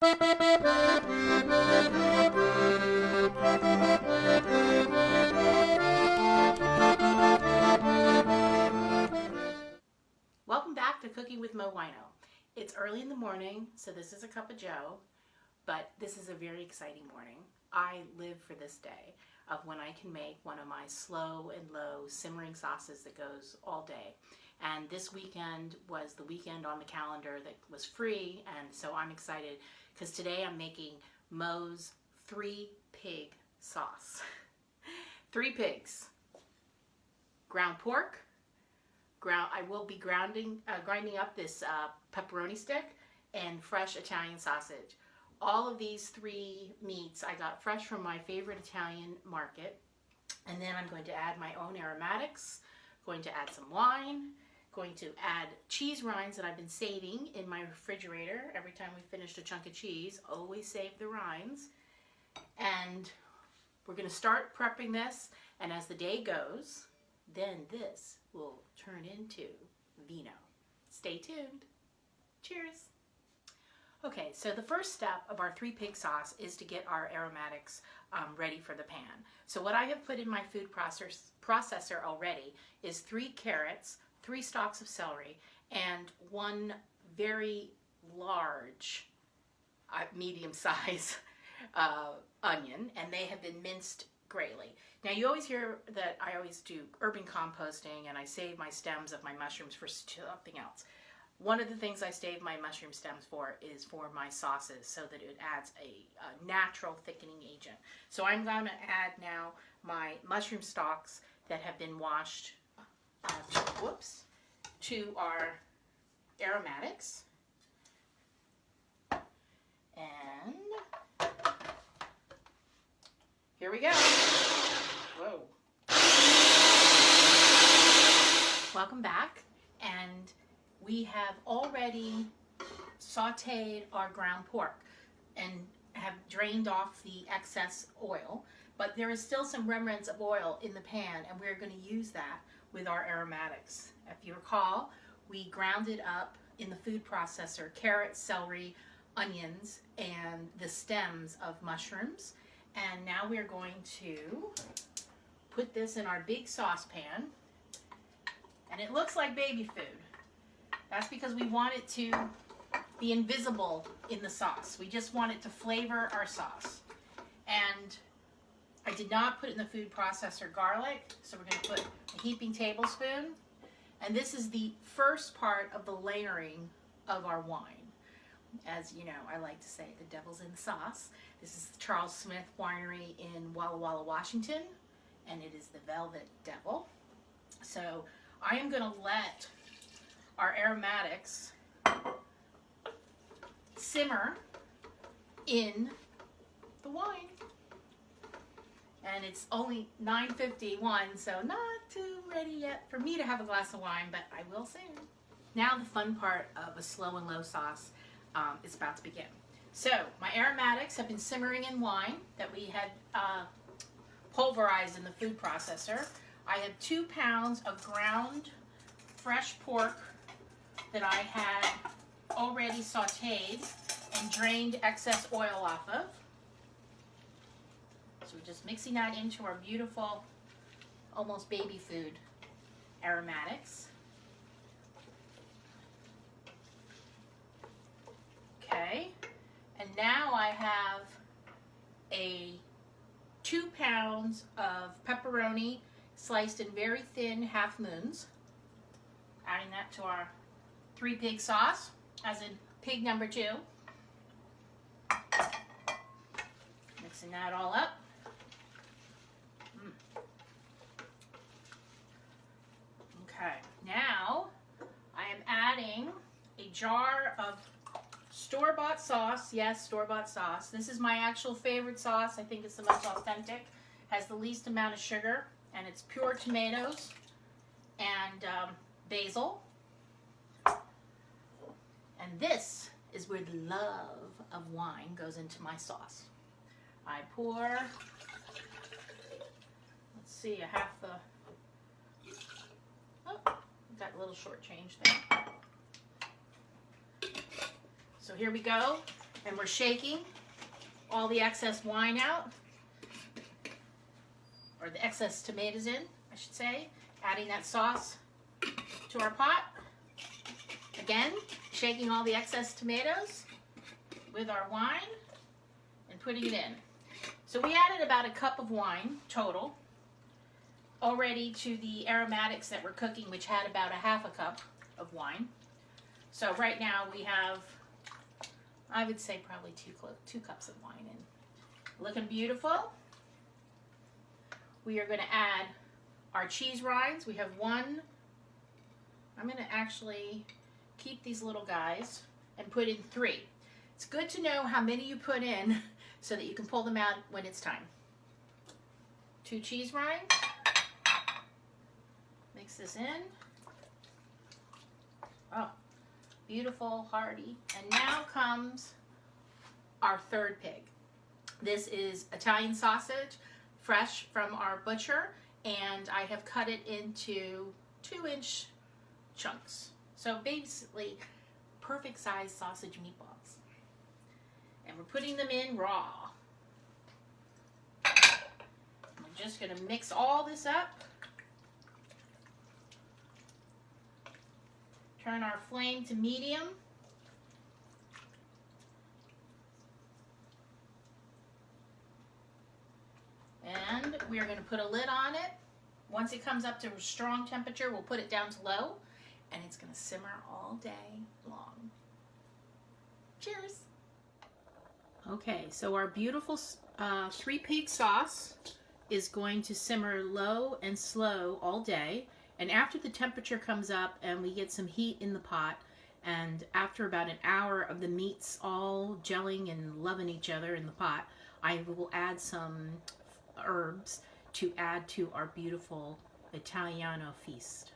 Welcome back to Cooking with MoWino. It's early in the morning, so this is a cup of joe, but this is a very exciting morning. I live for this day of when I can make one of my slow and low simmering sauces that goes all day. And this weekend was the weekend on the calendar that was free, and so I'm excited because today I'm making Mo's 3-pig sauce. 3 pigs, ground pork, I will be grinding up this pepperoni stick, and fresh Italian sausage. All of these 3 meats I got fresh from my favorite Italian market. And then I'm going to add my own aromatics, going to add some wine, going to add cheese rinds that I've been saving in my refrigerator. Every time we finished a chunk of cheese, always save the rinds. And we're going to start prepping this, and as the day goes, then this will turn into vino. Stay tuned. Cheers. Okay, so the first step of our 3-pig sauce is to get our aromatics ready for the pan. So what I have put in my food processor already is 3 carrots, 3 stalks of celery, and 1 very large, medium size onion, and they have been minced greatly. Now you always hear that I always do urban composting and I save my stems of my mushrooms for something else. One of the things I save my mushroom stems for is for my sauces, so that it adds a natural thickening agent. So I'm going to add now my mushroom stalks that have been washed to our aromatics. And here we go. Whoa. Welcome back. And we have already sauteed our ground pork and have drained off the excess oil, but there is still some remnants of oil in the pan, and we're going to use that with our aromatics. If you recall, we grounded up in the food processor carrots, celery, onions, and the stems of mushrooms. And now we're going to put this in our big saucepan, and it looks like baby food. That's because we want it to be invisible in the sauce. We just want it to flavor our sauce. And I did not put in the food processor garlic, so we're going to put a heaping tablespoon. And this is the first part of the layering of our wine. As you know, I like to say, the devil's in the sauce. This is the Charles Smith Winery in Walla Walla, Washington, and it is the Velvet Devil. So I am going to let our aromatics simmer in the wine. And it's only 9:51, so not too ready yet for me to have a glass of wine, but I will soon. Now the fun part of a slow and low sauce is about to begin. So my aromatics have been simmering in wine that we had pulverized in the food processor. I have 2 pounds of ground fresh pork that I had already sauteed and drained excess oil off of. So we're just mixing that into our beautiful, almost baby food aromatics. Okay, and now I have 2 pounds of pepperoni sliced in very thin half moons. Adding that to our 3-pig sauce, as in pig number 2. Mixing that all up. Okay, now I am adding a jar of store-bought sauce. Yes, store-bought sauce. This is my actual favorite sauce. I think it's the most authentic. Has the least amount of sugar, and it's pure tomatoes and basil. And this is where the love of wine goes into my sauce. I pour, let's see, a half the, oh, got a little short change there. So here we go. And we're shaking all the excess wine out, or the excess tomatoes in, I should say. Adding that sauce to our pot. Again, shaking all the excess tomatoes with our wine and putting it in. So we added about a cup of wine total already to the aromatics that we're cooking, which had about a half a cup of wine. So right now we have, I would say probably two cups of wine in. Looking beautiful. We are going to add our cheese rinds. We have one. I'm going to actually keep these little guys and put in 3. It's good to know how many you put in so that you can pull them out when it's time. 2 cheese rinds. Mix this in. Oh, beautiful, hearty. And now comes our 3rd pig. This is Italian sausage, fresh from our butcher, and I have cut it into 2-inch chunks. So basically, perfect size sausage meatballs. And we're putting them in raw. We're just going to mix all this up. Turn our flame to medium. And we are going to put a lid on it. Once it comes up to a strong temperature, we'll put it down to low, and it's going to simmer all day long. Cheers! Okay, so our beautiful 3-pig sauce is going to simmer low and slow all day. And after the temperature comes up and we get some heat in the pot, and after about an hour of the meats all gelling and loving each other in the pot, I will add some herbs to add to our beautiful Italiano feast.